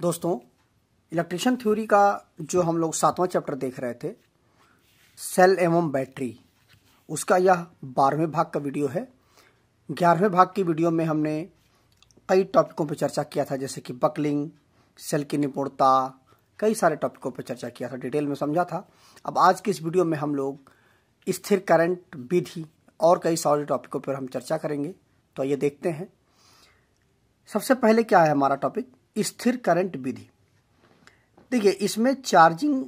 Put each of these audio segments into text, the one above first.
दोस्तों, electrician theory का जो हम लोग 7वां चैप्टर देख रहे थे, सेल एवं बैटरी, उसका यह 12वें भाग का वीडियो है। 11वें भाग की वीडियो में हमने कई टॉपिकों पर चर्चा किया था, जैसे कि बकलिंग, सेल की निपुणता, कई सारे टॉपिकों पर चर्चा किया था, डिटेल में समझा था। अब आज की इस वीडियो में हम लोग स्थिर करंट विधि और कई सारे टॉपिकों पर हम चर्चा करेंगे। तो ये देखते हैं। सबसे पहले क्या है हमारा टॉपिक, स्थिर करंट विधि। देखिए, इसमें चार्जिंग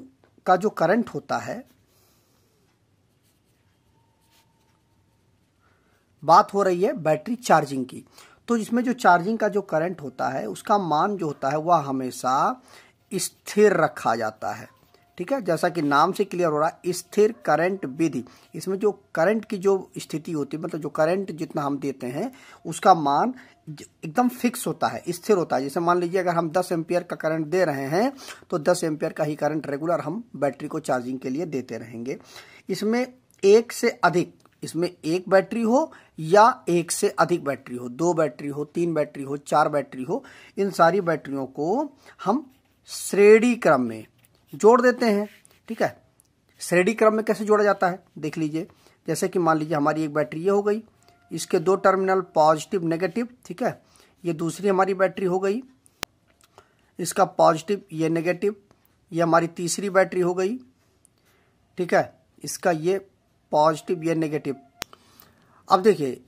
का जो करंट होता है, बात हो रही है बैटरी चार्जिंग की, तो इसमें जो चार्जिंग का जो करंट होता है उसका मान जो होता है वह हमेशा स्थिर रखा जाता है। ठीक है, जैसा कि नाम से क्लियर हो रहा है, स्थिर करंट विधि। इसमें जो करंट की जो स्थिति होती है, मतलब जो करंट जितना हम देते हैं उसका मान एकदम फिक्स होता है, स्थिर होता है। जैसे मान लीजिए अगर हम 10 एम्पियर का करंट दे रहे हैं तो 10 एम्पियर का ही करंट रेगुलर हम बैटरी को चार्जिंग के लिए देते रहेंगे। इसमें एक से अधिक, इसमें एक बैटरी हो या एक से अधिक बैटरी हो, 2 बैटरी हो, 3 बैटरी हो, 4 बैटरी हो, इन सारी बैटरियों को हम श्रेणी क्रम में जोड़ देते हैं। ठीक है, श्रेणी क्रम में कैसे जोड़ा जाता है देख लीजिए। जैसे कि मान लीजिए हमारी एक बैटरी ये हो गई, इसके 2 टर्मिनल पॉजिटिव नेगेटिव, ठीक है। ये दूसरी हमारी बैटरी हो गई, इसका पॉजिटिव ये नेगेटिव, ये हमारी तीसरी बैटरी हो गई, ठीक है, इसका ये पॉजिटिव ये नेगेटिव। अब देखिए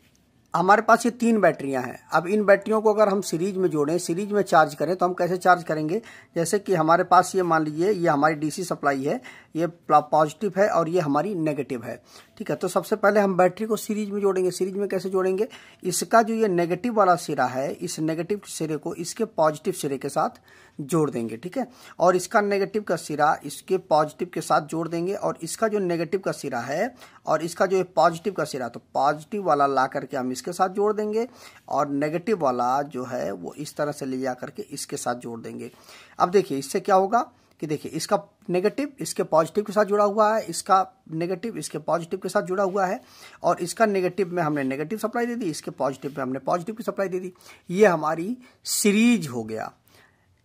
हमारे पास ये 3 बैटरियां हैं। अब इन बैटरियों को अगर हम सीरीज में जोड़ें, सीरीज में चार्ज करें, तो हम कैसे चार्ज करेंगे। जैसे कि हमारे पास ये मान लीजिए ये हमारी डीसी सप्लाई है, ये पॉजिटिव है और ये हमारी नेगेटिव है। ठीक है, तो सबसे पहले हम बैटरी को सीरीज में जोड़ेंगे। सीरीज में कैसे जोड़ेंगे, इसका जो ये नेगेटिव वाला सिरा है, इस नेगेटिव सिरे को इसके पॉजिटिव सिरे के साथ जोड़ देंगे। ठीक है, और इसका नेगेटिव का सिरा इसके पॉजिटिव के साथ जोड़ देंगे, और इसका जो नेगेटिव का सिरा है और इसका जो पॉजिटिव का सिरा, तो पॉजिटिव वाला ला करके हम इसके साथ जोड़ देंगे, और नेगेटिव वाला जो है वो इस तरह से ले जा करके इसके साथ जोड़ देंगे। अब देखिए इससे क्या होगा कि देखिए इसका नेगेटिव इसके पॉजिटिव के साथ जुड़ा हुआ है, इसका नेगेटिव इसके पॉजिटिव के साथ जुड़ा हुआ है, और इसका नेगेटिव में हमने नेगेटिव सप्लाई दे दी, इसके पॉजिटिव में हमने पॉजिटिव की सप्लाई दे दी। ये हमारी सीरीज हो गया।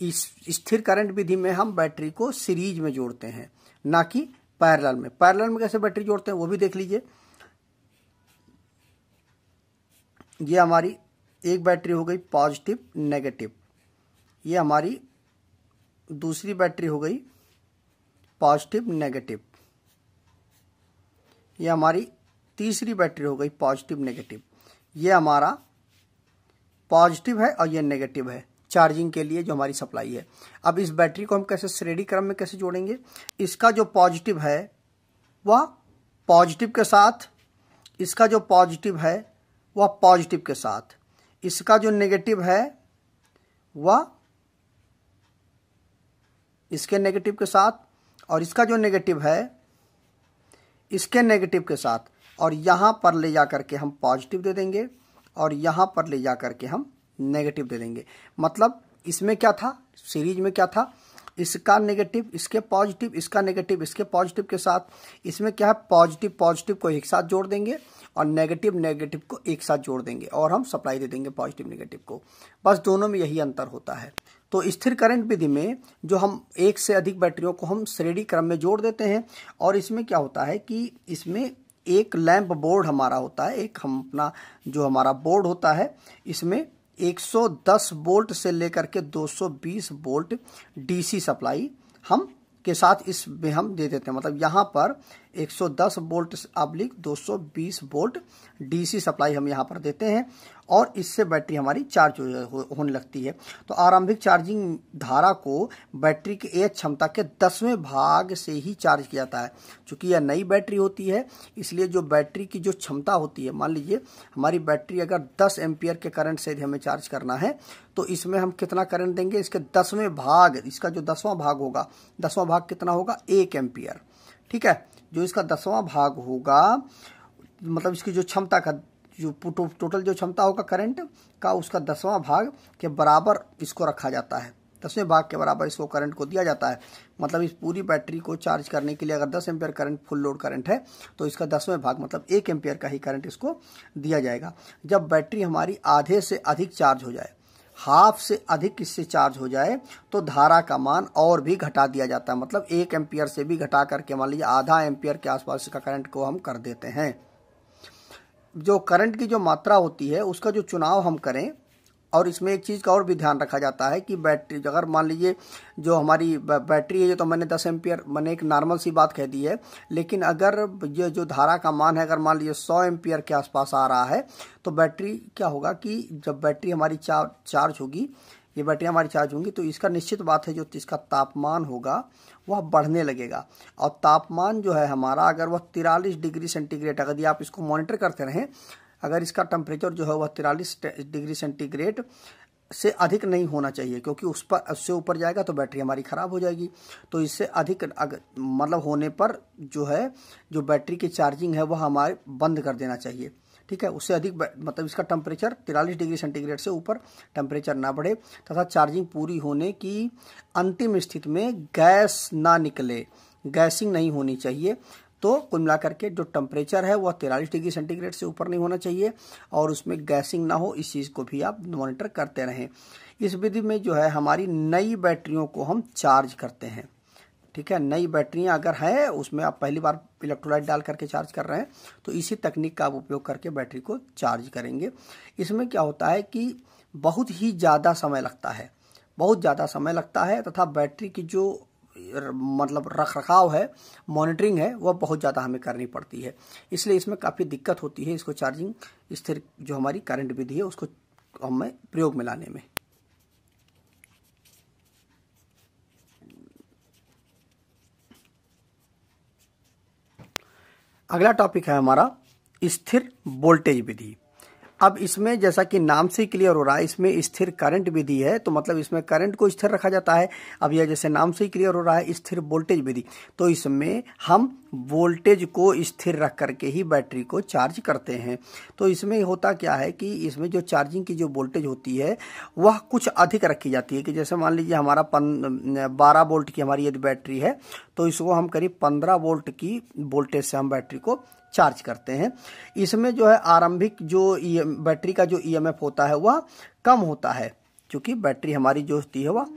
इस स्थिर करंट विधि में हम बैटरी को सीरीज में जोड़ते हैं, ना कि पैरेलल में। पैरेलल में कैसे बैटरी जोड़ते हैं वो भी देख लीजिए। ये हमारी एक बैटरी हो गई पॉजिटिव नेगेटिव, ये हमारी दूसरी बैटरी हो गई पॉजिटिव नेगेटिव, ये हमारी तीसरी बैटरी हो गई पॉजिटिव नेगेटिव। ये हमारा पॉजिटिव है और ये नेगेटिव है चार्जिंग के लिए जो हमारी सप्लाई है। अब इस बैटरी को हम कैसे श्रेणी क्रम में कैसे जोड़ेंगे, इसका जो पॉजिटिव है वह पॉजिटिव के साथ, इसका जो पॉजिटिव है वह पॉजिटिव के साथ, इसका जो नेगेटिव है वह इसके नेगेटिव के साथ, और इसका जो नेगेटिव है इसके नेगेटिव के साथ, और यहां पर ले जाकर के हम पॉजिटिव दे देंगे और यहां पर ले जाकर के हम नेगेटिव दे देंगे। मतलब इसमें क्या था, सीरीज में क्या था, इसका नेगेटिव इसके पॉजिटिव, इसका नेगेटिव इसके पॉजिटिव के साथ। इसमें क्या है, पॉजिटिव पॉजिटिव को एक साथ जोड़ देंगे और नेगेटिव नेगेटिव को एक साथ जोड़ देंगे, और हम सप्लाई दे देंगे पॉजिटिव नेगेटिव को। बस दोनों में यही अंतर होता है। तो स्थिर करंट विधि में जो हम एक से अधिक बैटरियों को हम श्रेणी क्रम में जोड़ देते हैं, और इसमें क्या होता है कि इसमें एक लैंप बोर्ड हमारा होता है, एक हम अपना जो हमारा बोर्ड होता है, इसमें 110 वोल्ट से लेकर के 220 वोल्ट डीसी सप्लाई हम के साथ इसमें हम दे देते हैं। मतलब यहाँ पर 110 वोल्ट / 220 वोल्ट डीसी सप्लाई हम यहाँ पर देते हैं, और इससे बैटरी हमारी चार्ज होने लगती है। तो आरंभिक चार्जिंग धारा को बैटरी के एच क्षमता के 10वें भाग से ही चार्ज किया जाता है। चूंकि यह नई बैटरी होती है, इसलिए जो बैटरी की जो क्षमता होती है, मान लीजिए हमारी बैटरी अगर 10 एम्पियर के करंट से हमें चार्ज करना है, तो इसमें हम कितना करंट देंगे, इसके 10वें भाग, इसका जो 10वां भाग होगा, 10वां भाग कितना होगा, 1 एम्पियर। ठीक है, जो इसका 10वां भाग होगा, मतलब इसकी जो क्षमता का जो टोटल जो क्षमता होगा करंट का, उसका 10वां भाग के बराबर इसको रखा जाता है, 10वें भाग के बराबर इसको करंट को दिया जाता है। मतलब इस पूरी बैटरी को चार्ज करने के लिए अगर 10 ampere current full load current है, तो इसका 10वें भाग मतलब 1 एम्पियर का ही करंट इसको दिया जाएगा। जब बैटरी हमारी आधे से अधिक चार्ज हो जाए, हाफ से अधिक इससे चार्ज हो जाए तो धारा का मान और भी घटा दिया जाता है। मतलब 1 एम्पियर से भी घटा करके मान लीजिए आधा एम्पियर के आसपास का करंट को हम कर देते हैं। जो करंट की जो मात्रा होती है उसका जो चुनाव हम करें, और इसमें एक चीज़ का और भी ध्यान रखा जाता है कि बैटरी, अगर मान लीजिए जो हमारी बैटरी है, ये तो मैंने 10 एम्पियर मैंने एक नॉर्मल सी बात कह दी है, लेकिन अगर ये जो धारा का मान है अगर मान लीजिए 100 एम्पियर के आसपास आ रहा है तो बैटरी क्या होगा कि जब बैटरी हमारी चार्ज होगी, ये बैटरी हमारी चार्ज होंगी, तो इसका निश्चित बात है जो इसका तापमान होगा वह बढ़ने लगेगा। और तापमान जो है हमारा, अगर वह 43 डिग्री सेंटीग्रेड, अगर आप इसको मॉनिटर करते रहें, अगर इसका टेम्परेचर जो है वह 43 डिग्री सेंटीग्रेड से अधिक नहीं होना चाहिए, क्योंकि उससे ऊपर जाएगा तो बैटरी हमारी ख़राब हो जाएगी। तो इससे अधिक मतलब होने पर जो है जो बैटरी की चार्जिंग है वह हमारे बंद कर देना चाहिए। ठीक है, उससे अधिक मतलब इसका टेम्परेचर 43 डिग्री सेंटीग्रेड से ऊपर टेम्परेचर ना बढ़े, तथा चार्जिंग पूरी होने की अंतिम स्थिति में गैस ना निकले, गैसिंग नहीं होनी चाहिए। तो कुल मिलाकर के जो टेम्परेचर है वह 43 डिग्री सेंटीग्रेड से ऊपर नहीं होना चाहिए और उसमें गैसिंग ना हो, इस चीज़ को भी आप मॉनिटर करते रहें। इस विधि में जो है हमारी नई बैटरियों को हम चार्ज करते हैं। ठीक है, नई बैटरियां अगर है उसमें आप पहली बार इलेक्ट्रोलाइट डाल करके चार्ज कर रहे हैं तो इसी तकनीक का आप उपयोग करके बैटरी को चार्ज करेंगे। इसमें क्या होता है कि बहुत ही ज़्यादा समय लगता है, बहुत ज़्यादा समय लगता है, तथा बैटरी की जो मतलब रख रखाव है, मॉनिटरिंग है, वह बहुत ज़्यादा हमें करनी पड़ती है। इसलिए इसमें काफ़ी दिक्कत होती है इसको चार्जिंग स्थिर जो हमारी करंट विधि है उसको हमें प्रयोग में लाने में। अगला टॉपिक है हमारा स्थिर वोल्टेज विधि। अब इसमें जैसा कि नाम से क्लियर हो रहा है, इसमें स्थिर करंट विधि है, तो मतलब इसमें करंट को स्थिर रखा जाता है। अब यह जैसे नाम से क्लियर हो रहा है स्थिर वोल्टेज विधि, तो इसमें हम वोल्टेज को स्थिर रख करके ही बैटरी को चार्ज करते हैं। तो इसमें होता क्या है कि इसमें जो चार्जिंग की जो वोल्टेज होती है वह कुछ अधिक रखी जाती है, कि जैसे मान लीजिए हमारा 12 वोल्ट की हमारी यदि बैटरी है तो इसको हम करीब 15 वोल्ट की वोल्टेज से हम बैटरी को चार्ज करते हैं। इसमें जो है आरंभिक जो बैटरी का जो ईएमएफ होता है वह कम होता है, क्योंकि बैटरी हमारी जो होती है वह,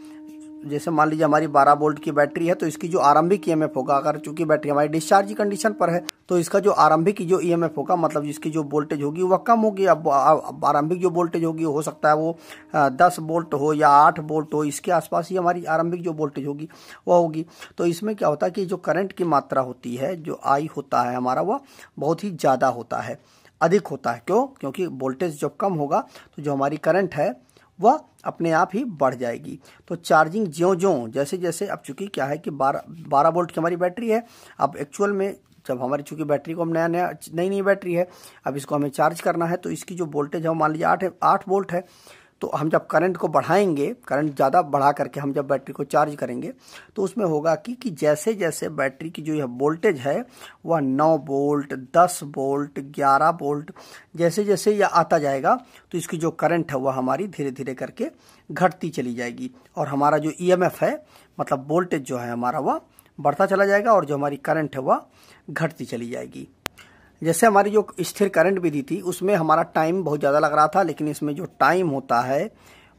जैसे मान लीजिए हमारी 12 वोल्ट की बैटरी है तो इसकी जो आरंभिक ईएमएफ होगा, अगर चूंकि बैटरी हमारी डिस्चार्ज कंडीशन पर है तो इसका जो आरंभिक जो ईएमएफ होगा, मतलब इसकी जो वोल्टेज होगी वह कम होगी। अब आरंभिक जो वोल्टेज होगी हो सकता है वो 10 वोल्ट हो या 8 वोल्ट हो, इसके आसपास ही हमारी आरंभिक जो वोल्टेज होगी वह होगी। तो इसमें क्या होता है कि जो करंट की मात्रा होती है, जो आई होता है हमारा, वह बहुत ही ज़्यादा होता है, अधिक होता है। क्यों? क्योंकि वोल्टेज जब कम होगा तो जो हमारी करंट है वह अपने आप ही बढ़ जाएगी। तो चार्जिंग ज्यों जैसे जैसे, अब चूंकि क्या है कि 12 वोल्ट की हमारी बैटरी है, अब एक्चुअल में जब हमारी चूंकि बैटरी को हम नई बैटरी है, अब इसको हमें चार्ज करना है, तो इसकी जो वोल्टेज है मान लीजिए 8 वोल्ट है। तो हम जब करंट को बढ़ाएंगे, करंट ज़्यादा बढ़ा करके हम जब बैटरी को चार्ज करेंगे तो उसमें होगा कि जैसे जैसे बैटरी की जो यह वोल्टेज है वह 9 वोल्ट, 10 वोल्ट, 11 वोल्ट, जैसे जैसे यह आता जाएगा तो इसकी जो करंट है वह हमारी धीरे धीरे करके घटती चली जाएगी, और हमारा जो ईएमएफ है, मतलब वोल्टेज जो है हमारा, वह बढ़ता चला जाएगा, और जो हमारी करंट है वह घटती चली जाएगी। जैसे हमारी जो स्थिर करंट विधि थी उसमें हमारा टाइम बहुत ज़्यादा लग रहा था, लेकिन इसमें जो टाइम होता है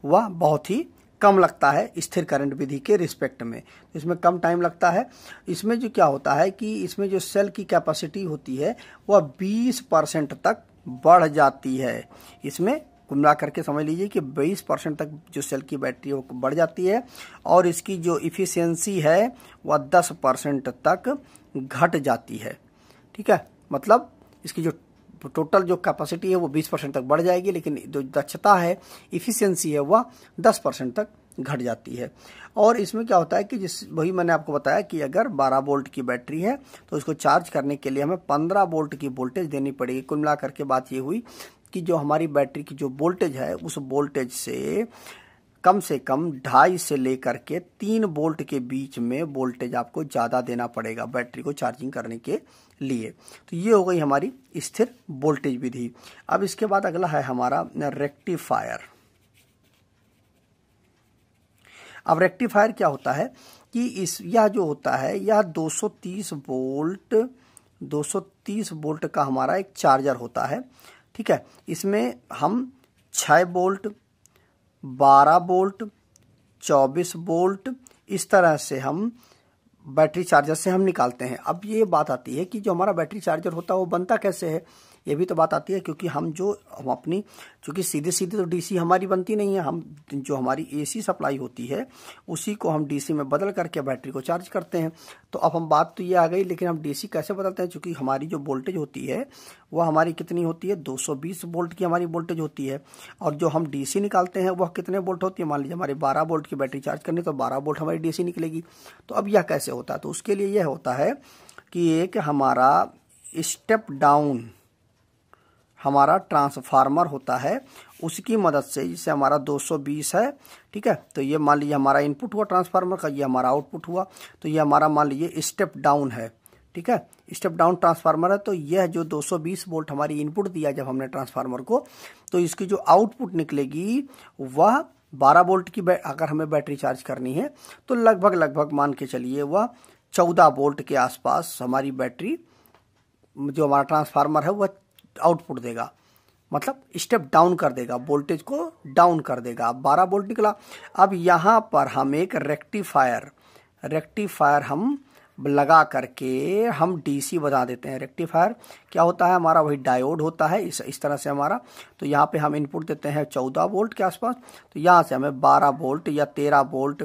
वह बहुत ही कम लगता है स्थिर करंट विधि के रिस्पेक्ट में। इसमें कम टाइम लगता है। इसमें जो क्या होता है कि इसमें जो सेल की कैपेसिटी होती है वह 20% तक बढ़ जाती है। इसमें कुल मिला करके समझ लीजिए कि 20% तक जो सेल की बैटरी वो बढ़ जाती है, और इसकी जो इफ़िशियंसी है वह 10% तक घट जाती है। ठीक है, मतलब इसकी जो टोटल जो कैपेसिटी है वो 20% तक बढ़ जाएगी, लेकिन जो दक्षता है, इफ़िशियंसी है, वह 10% तक घट जाती है। और इसमें क्या होता है कि वही मैंने आपको बताया कि अगर 12 वोल्ट की बैटरी है तो इसको चार्ज करने के लिए हमें 15 वोल्ट की वोल्टेज देनी पड़ेगी। कुल मिला करके बात ये हुई कि जो हमारी बैटरी की जो वोल्टेज है उस वोल्टेज से कम 2.5 से लेकर के 3 वोल्ट के बीच में वोल्टेज आपको ज़्यादा देना पड़ेगा बैटरी को चार्जिंग करने के लिए। तो ये हो गई हमारी स्थिर वोल्टेज विधि। अब इसके बाद अगला है हमारा रेक्टिफायर। अब रेक्टिफायर क्या होता है कि यह जो होता है यह 230 वोल्ट का हमारा एक चार्जर होता है। ठीक है, इसमें हम 6 वोल्ट, 12 वोल्ट, 24 वोल्ट, इस तरह से हम बैटरी चार्जर से हम निकालते हैं। अब ये बात आती है कि जो हमारा बैटरी चार्जर होता है वो बनता कैसे है, ये भी तो बात आती है, क्योंकि हम अपनी चूँकि सीधे सीधे तो डीसी हमारी बनती नहीं है, हम जो हमारी एसी सप्लाई होती है उसी को हम डीसी में बदल करके बैटरी को चार्ज करते हैं। तो अब हम बात तो ये आ गई, लेकिन हम डीसी कैसे बदलते हैं, चूँकि हमारी जो वोल्टेज होती है वह हमारी कितनी होती है, 220 वोल्ट की हमारी वोल्टेज होती है, और जो हम डीसी निकालते हैं वह कितने वोल्ट होती है, मान लीजिए हमारे 12 वोल्ट की बैटरी चार्ज करनी तो 12 वोल्ट हमारी डीसी निकलेगी। तो अब यह कैसे होता है, तो उसके लिए यह होता है कि एक हमारा स्टेप डाउन हमारा ट्रांसफार्मर होता है, उसकी मदद से, जिससे हमारा 220 है, ठीक है, तो ये मान लीजिए हमारा इनपुट हुआ ट्रांसफार्मर का, ये हमारा आउटपुट हुआ, तो ये हमारा मान लीजिए स्टेप डाउन है, ठीक है, स्टेप डाउन ट्रांसफार्मर है। तो यह जो 220 वोल्ट हमारी इनपुट दिया जब हमने ट्रांसफार्मर को, तो इसकी जो आउटपुट निकलेगी वह 12 वोल्ट की, अगर हमें बैटरी चार्ज करनी है तो लगभग मान के चलिए वह 14 वोल्ट के आसपास हमारी बैटरी, जो हमारा ट्रांसफार्मर है वह आउटपुट देगा, मतलब स्टेप डाउन कर देगा, वोल्टेज को डाउन कर देगा। 12 वोल्ट निकला। अब यहाँ पर हम एक रेक्टिफायर हम लगा करके हम डीसी बना देते हैं। रेक्टिफायर क्या होता है, हमारा वही डायोड होता है, इस तरह से हमारा, तो यहाँ पे हम इनपुट देते हैं 14 वोल्ट के आसपास, तो यहाँ से हमें 12 वोल्ट या 13 वोल्ट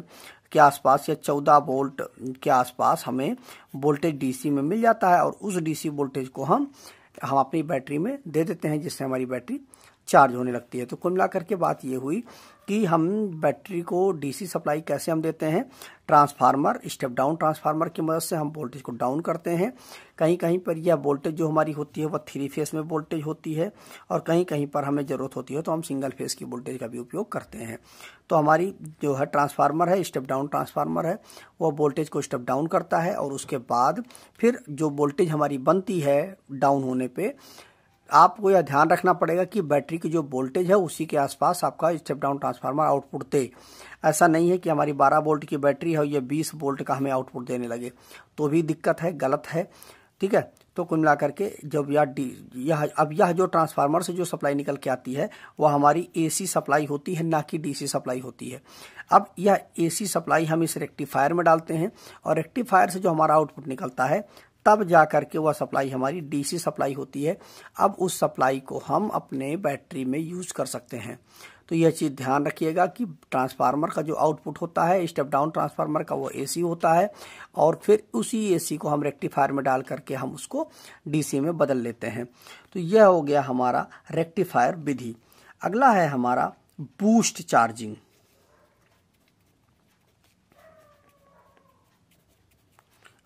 के आसपास या 14 वोल्ट के आसपास हमें वोल्टेज डीसी में मिल जाता है, और उस डीसी वोल्टेज को हम अपनी बैटरी में दे देते हैं, जिससे हमारी बैटरी चार्ज होने लगती है। तो कुल मिलाकर के बात ये हुई कि हम बैटरी को डीसी सप्लाई कैसे हम देते हैं, ट्रांसफार्मर, स्टेप डाउन ट्रांसफार्मर की मदद से हम वोल्टेज को डाउन करते हैं। कहीं कहीं पर यह वोल्टेज जो हमारी होती है वह 3 फेस में वोल्टेज होती है, और कहीं कहीं पर हमें ज़रूरत होती है तो हम सिंगल फेस की वोल्टेज का भी उपयोग करते हैं। तो हमारी जो है ट्रांसफार्मर है, स्टेप डाउन ट्रांसफार्मर है, वह वोल्टेज को स्टेप डाउन करता है, और उसके बाद फिर जो वोल्टेज हमारी बनती है डाउन होने पर, आपको यह ध्यान रखना पड़ेगा कि बैटरी की जो वोल्टेज है उसी के आसपास आपका स्टेप डाउन ट्रांसफार्मर आउटपुट दे। ऐसा नहीं है कि हमारी 12 वोल्ट की बैटरी है और ये 20 वोल्ट का हमें आउटपुट देने लगे, तो भी दिक्कत है, गलत है, ठीक है। तो कुल मिलाकर के जब यह जो ट्रांसफार्मर से जो सप्लाई निकल के आती है वह हमारी एसी सप्लाई होती है, ना कि डीसी सप्लाई होती है। अब यह एसी सप्लाई हम इस रेक्टिफायर में डालते हैं, और रेक्टिफायर से जो हमारा आउटपुट निकलता है तब जा करके वह सप्लाई हमारी डीसी सप्लाई होती है। अब उस सप्लाई को हम अपने बैटरी में यूज कर सकते हैं। तो यह चीज़ ध्यान रखिएगा कि ट्रांसफार्मर का जो आउटपुट होता है स्टेप डाउन ट्रांसफार्मर का, वो एसी होता है, और फिर उसी एसी को हम रेक्टिफायर में डाल करके हम उसको डीसी में बदल लेते हैं। तो यह हो गया हमारा रेक्टिफायर विधि। अगला है हमारा बूस्ट चार्जिंग।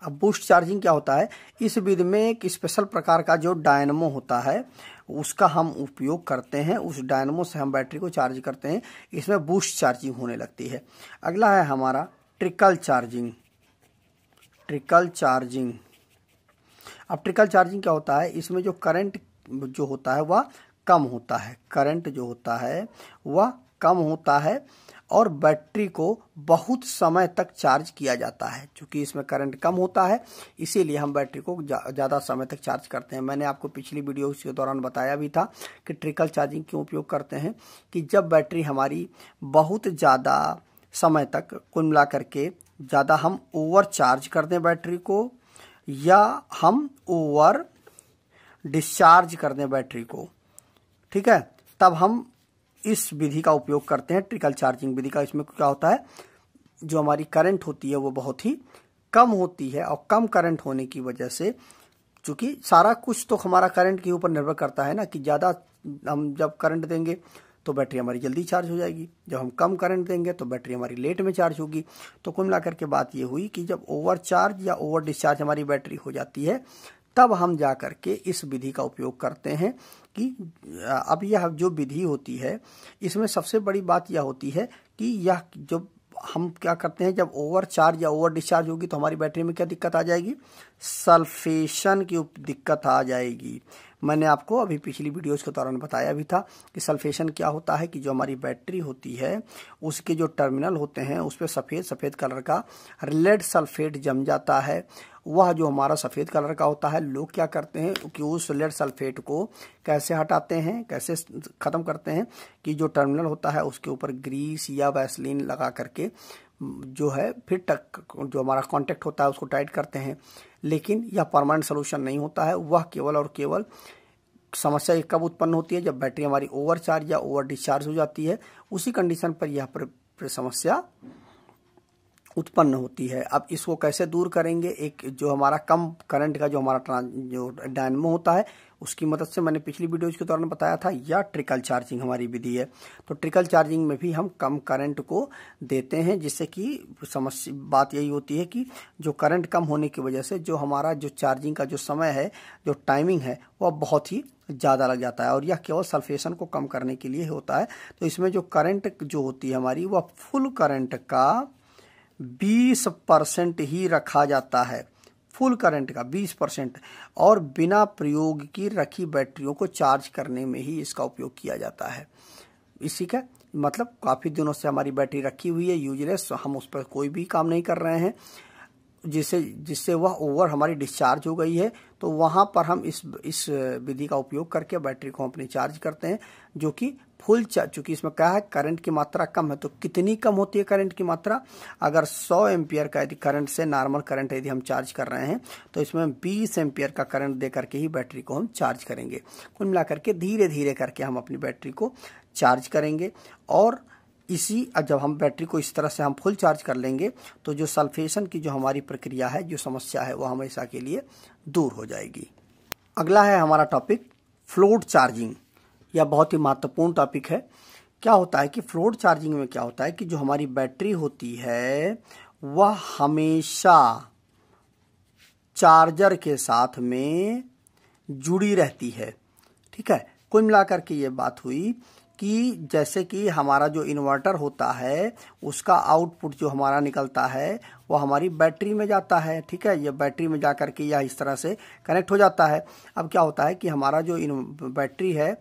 अब बूस्ट चार्जिंग क्या होता है, इस विधि में एक स्पेशल प्रकार का जो डायनमो होता है उसका हम उपयोग करते हैं, उस डायनमो से हम बैटरी को चार्ज करते हैं, इसमें बूस्ट चार्जिंग होने लगती है। अगला है हमारा ट्रिकल चार्जिंग। अब ट्रिकल चार्जिंग क्या होता है, इसमें जो करंट जो होता है वह कम होता है, करंट जो होता है वह कम होता है, और बैटरी को बहुत समय तक चार्ज किया जाता है। क्योंकि इसमें करंट कम होता है इसीलिए हम बैटरी को ज़्यादा समय तक चार्ज करते हैं। मैंने आपको पिछली वीडियो के दौरान बताया भी था कि ट्रिकल चार्जिंग क्यों उपयोग करते हैं, कि जब बैटरी हमारी बहुत ज़्यादा समय तक, कुल मिला करके ज़्यादा हम ओवर चार्ज कर दें बैटरी को, या हम ओवर डिस्चार्ज कर दें बैटरी को, ठीक है, तब हम इस विधि का उपयोग करते हैं, ट्रिकल चार्जिंग विधि का। इसमें क्या होता है, जो हमारी करंट होती है वो बहुत ही कम होती है, और कम करंट होने की वजह से, चूंकि सारा कुछ तो हमारा करंट के ऊपर निर्भर करता है ना, कि ज़्यादा हम जब करंट देंगे तो बैटरी हमारी जल्दी चार्ज हो जाएगी, जब हम कम करंट देंगे तो बैटरी हमारी लेट में चार्ज होगी। तो कुल मिलाकर के बात ये हुई कि जब ओवर चार्ज या ओवर डिस्चार्ज हमारी बैटरी हो जाती है तब हम जा करके इस विधि का उपयोग करते हैं। कि अब यह जो विधि होती है इसमें सबसे बड़ी बात यह होती है कि यह जो हम क्या करते हैं, जब ओवर चार्ज या ओवर डिस्चार्ज होगी तो हमारी बैटरी में क्या दिक्कत आ जाएगी, सल्फेशन की दिक्कत आ जाएगी। मैंने आपको अभी पिछली वीडियोस के दौरान बताया भी था कि सल्फेशन क्या होता है, कि जो हमारी बैटरी होती है उसके जो टर्मिनल होते हैं उस पर सफ़ेद सफ़ेद कलर का लेड सल्फेट जम जाता है। वह जो हमारा सफ़ेद कलर का होता है, लोग क्या करते हैं कि उस लेड सल्फेट को कैसे हटाते हैं, कैसे ख़त्म करते हैं, कि जो टर्मिनल होता है उसके ऊपर ग्रीस या वैसलीन लगा करके जो है फिर जो हमारा कांटेक्ट होता है उसको टाइट करते हैं। लेकिन यह परमानेंट सोल्यूशन नहीं होता है। वह केवल और केवल समस्या ये कब उत्पन्न होती है, जब बैटरी हमारी ओवर चार्ज या ओवर डिस्चार्ज हो जाती है, उसी कंडीशन पर यह समस्या उत्पन्न होती है। अब इसको कैसे दूर करेंगे, एक जो हमारा कम करंट का जो हमारा जो डायनेमो होता है उसकी मदद से मैंने पिछली वीडियोज के दौरान बताया था, या ट्रिकल चार्जिंग हमारी विधि है। तो ट्रिकल चार्जिंग में भी हम कम करंट को देते हैं, जिससे कि समस्या बात यही होती है कि जो करंट कम होने की वजह से जो हमारा जो चार्जिंग का जो समय है, जो टाइमिंग है, वह बहुत ही ज़्यादा लग जाता है, और यह केवल सल्फेशन को कम करने के लिए होता है। तो इसमें जो करंट जो होती है हमारी, वह फुल करंट का 20% ही रखा जाता है, फुल करंट का 20%, और बिना प्रयोग की रखी बैटरियों को चार्ज करने में ही इसका उपयोग किया जाता है। इसी का मतलब काफ़ी दिनों से हमारी बैटरी रखी हुई है यूजलेस, हम उस पर कोई भी काम नहीं कर रहे हैं, जिससे वह ओवर हमारी डिस्चार्ज हो गई है, तो वहाँ पर हम इस विधि का उपयोग करके बैटरी को अपनी चार्ज करते हैं, जो कि फुल चार्ज। चूँकि इसमें क्या है, करंट की मात्रा कम है, तो कितनी कम होती है करंट की मात्रा, अगर 100 एम्पियर का यदि करंट से नॉर्मल करंट यदि हम चार्ज कर रहे हैं, तो इसमें 20 एम्पियर का करंट दे करके ही बैटरी को हम चार्ज करेंगे। कुल मिला करके धीरे धीरे करके हम अपनी बैटरी को चार्ज करेंगे, और जब हम बैटरी को इस तरह से हम फुल चार्ज कर लेंगे, तो जो सल्फेशन की जो हमारी प्रक्रिया है, जो समस्या है, वो हमेशा के लिए दूर हो जाएगी। अगला है हमारा टॉपिक फ्लोट चार्जिंग। यह बहुत ही महत्वपूर्ण टॉपिक है। क्या होता है कि फ्लोट चार्जिंग में क्या होता है कि जो हमारी बैटरी होती है वह हमेशा चार्जर के साथ में जुड़ी रहती है। ठीक है, कुल मिलाकर के ये बात हुई कि जैसे कि हमारा जो इन्वर्टर होता है उसका आउटपुट जो हमारा निकलता है वो हमारी बैटरी में जाता है। ठीक है, ये बैटरी में जा करके यह इस तरह से कनेक्ट हो जाता है। अब क्या होता है कि हमारा जो बैटरी है,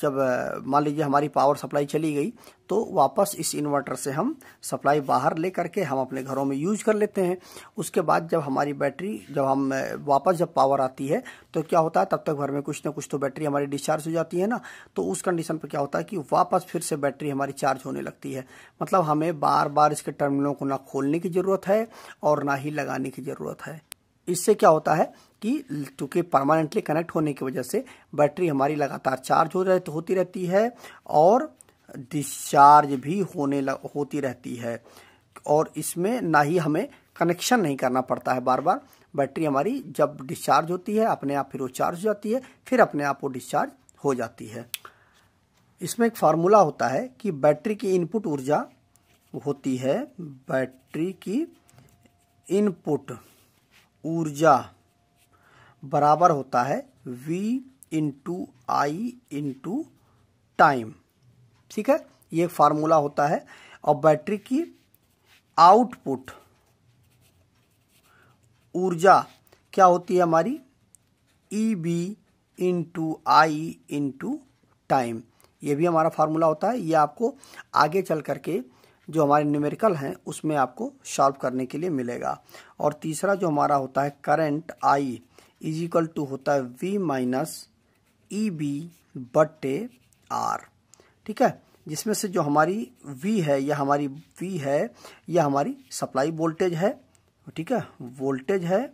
जब मान लीजिए हमारी पावर सप्लाई चली गई, तो वापस इस इन्वर्टर से हम सप्लाई बाहर ले करके हम अपने घरों में यूज कर लेते हैं। उसके बाद जब हमारी बैटरी जब पावर आती है, तो क्या होता है, तब तक घर में कुछ ना कुछ तो बैटरी हमारी डिस्चार्ज हो जाती है ना। तो उस कंडीशन पर क्या होता है कि वापस फिर से बैटरी हमारी चार्ज होने लगती है। मतलब हमें बार बार इसके टर्मिनलों को ना खोलने की ज़रूरत है और ना ही लगाने की ज़रूरत है। इससे क्या होता है कि चूँकि परमानेंटली कनेक्ट होने की वजह से बैटरी हमारी लगातार चार्ज होती रहती है और डिस्चार्ज भी होती रहती है, और इसमें ना ही हमें कनेक्शन नहीं करना पड़ता है बार बार। बैटरी हमारी जब डिस्चार्ज होती है अपने आप फिर वो चार्ज हो जाती है, फिर अपने आप वो डिस्चार्ज हो जाती है। इसमें एक फार्मूला होता है कि बैटरी की इनपुट ऊर्जा होती है, बैटरी की इनपुट ऊर्जा बराबर होता है V into I into time. ठीक है, ये फार्मूला होता है। और बैटरी की आउटपुट ऊर्जा क्या होती है हमारी, EB into I into time. ये भी हमारा फार्मूला होता है। ये आपको आगे चल करके जो हमारे न्यूमेरिकल हैं उसमें आपको सॉल्व करने के लिए मिलेगा। और तीसरा जो हमारा होता है current I is equal to होता है V माइनस EB बटे R। ठीक है, जिसमें से जो हमारी V है, यह हमारी V है, यह हमारी सप्लाई वोल्टेज है। ठीक है, वोल्टेज है।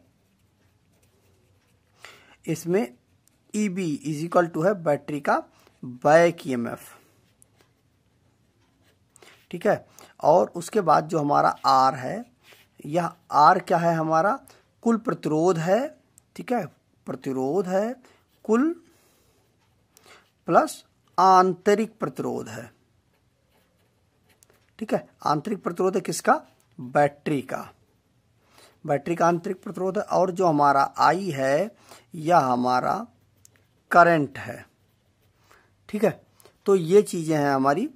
इसमें EB इज इक्वल टू है बैटरी का बैक EMF। ठीक है, और उसके बाद जो हमारा R है, यह R क्या है, हमारा कुल प्रतिरोध है। ठीक है, प्रतिरोध है कुल प्लस आंतरिक प्रतिरोध है। ठीक है, आंतरिक प्रतिरोध है किसका, बैटरी का। बैटरी का आंतरिक प्रतिरोध है। और जो हमारा I है यह हमारा करंट है। ठीक है, तो ये चीजें हैं हमारी।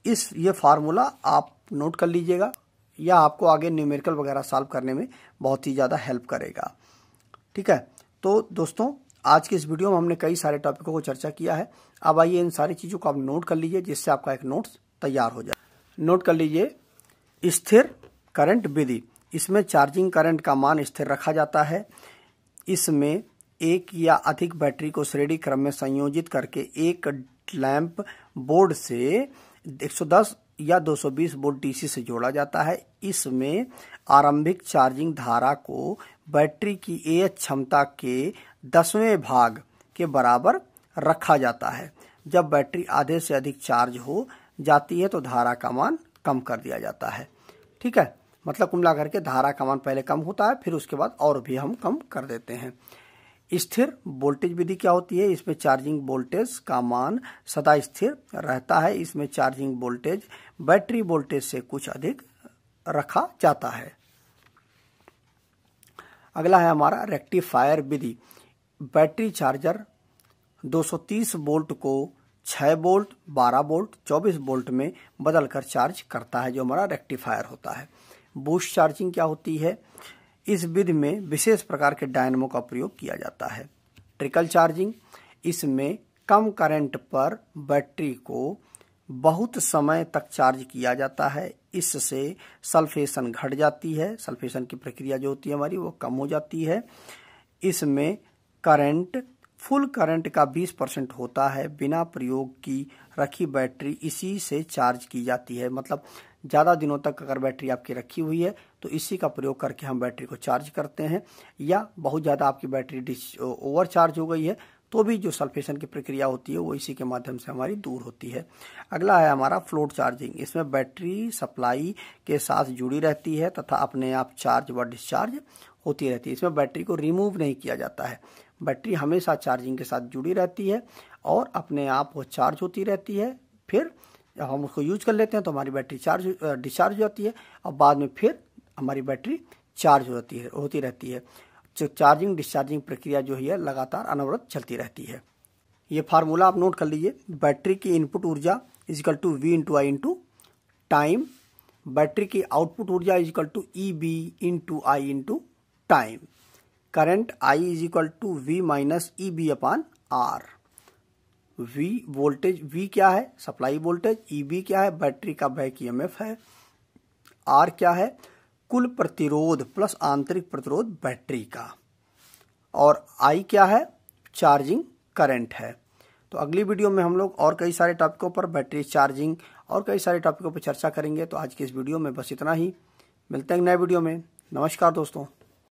ये फार्मूला आप नोट कर लीजिएगा, या आपको आगे न्यूमेरिकल वगैरह सॉल्व करने में बहुत ही ज़्यादा हेल्प करेगा। ठीक है, तो दोस्तों आज के इस वीडियो में हमने कई सारे टॉपिकों को चर्चा किया है। अब आइए इन सारी चीज़ों को आप नोट कर लीजिए, जिससे आपका एक नोट्स तैयार हो जाए। नोट कर लीजिए स्थिर करंट विधि। इसमें चार्जिंग करंट का मान स्थिर रखा जाता है। इसमें एक या अधिक बैटरी को श्रेणी क्रम में संयोजित करके एक लैंप बोर्ड से 110 या 220 वोल्ट डीसी से जोड़ा जाता है। इसमें आरंभिक चार्जिंग धारा को बैटरी की AH क्षमता के 10वें भाग के बराबर रखा जाता है। जब बैटरी आधे से अधिक चार्ज हो जाती है तो धारा का मान कम कर दिया जाता है। ठीक है, मतलब कुल मिलाकर के धारा का मान पहले कम होता है, फिर उसके बाद और भी हम कम कर देते हैं। स्थिर वोल्टेज विधि क्या होती है? इसमें चार्जिंग वोल्टेज का मान सदा स्थिर रहता है। इसमें चार्जिंग वोल्टेज बैटरी वोल्टेज से कुछ अधिक रखा जाता है। अगला है हमारा रेक्टिफायर विधि। बैटरी चार्जर 230 वोल्ट को 6 वोल्ट, 12 वोल्ट, 24 वोल्ट में बदलकर चार्ज करता है, जो हमारा रेक्टिफायर होता है। बूस्ट चार्जिंग क्या होती है? इस विधि में विशेष प्रकार के डायनेमो का प्रयोग किया जाता है। ट्रिकल चार्जिंग, इसमें कम करंट पर बैटरी को बहुत समय तक चार्ज किया जाता है। इससे सल्फेशन घट जाती है, सल्फेशन की प्रक्रिया जो होती है हमारी वो कम हो जाती है। इसमें करंट फुल करंट का 20% होता है। बिना प्रयोग की रखी बैटरी इसी से चार्ज की जाती है। मतलब ज़्यादा दिनों तक अगर बैटरी आपकी रखी हुई है तो इसी का प्रयोग करके हम बैटरी को चार्ज करते हैं, या बहुत ज़्यादा आपकी बैटरी ओवर चार्ज हो गई है तो भी जो सल्फेशन की प्रक्रिया होती है वो इसी के माध्यम से हमारी दूर होती है। अगला है हमारा फ्लोट चार्जिंग। इसमें बैटरी सप्लाई के साथ जुड़ी रहती है तथा अपने आप चार्ज व डिस्चार्ज होती रहती है। इसमें बैटरी को रिमूव नहीं किया जाता है। बैटरी हमेशा चार्जिंग के साथ जुड़ी रहती है और अपने आप वो चार्ज होती रहती है। फिर जब हम उसको यूज कर लेते हैं तो हमारी बैटरी डिस्चार्ज हो जाती है और बाद में फिर हमारी बैटरी चार्ज होती रहती है। जो चार्जिंग डिस्चार्जिंग प्रक्रिया जो है लगातार अनवरत चलती रहती है। ये फार्मूला आप नोट कर लीजिए। बैटरी की इनपुट ऊर्जा is equal to V into I into time. Battery की आउटपुट ऊर्जा is equal to EB into I into time. Current I is equal to V minus EB upon R। V voltage, V क्या है? Supply voltage. EB क्या है? Battery का back EMF है। R क्या है? कुल प्रतिरोध प्लस आंतरिक प्रतिरोध बैटरी का। और I क्या है? चार्जिंग करंट है। तो अगली वीडियो में हम लोग और कई सारे टॉपिकों पर, बैटरी चार्जिंग और कई सारे टॉपिकों पर चर्चा करेंगे। तो आज के इस वीडियो में बस इतना ही। मिलते हैं नए वीडियो में। नमस्कार दोस्तों।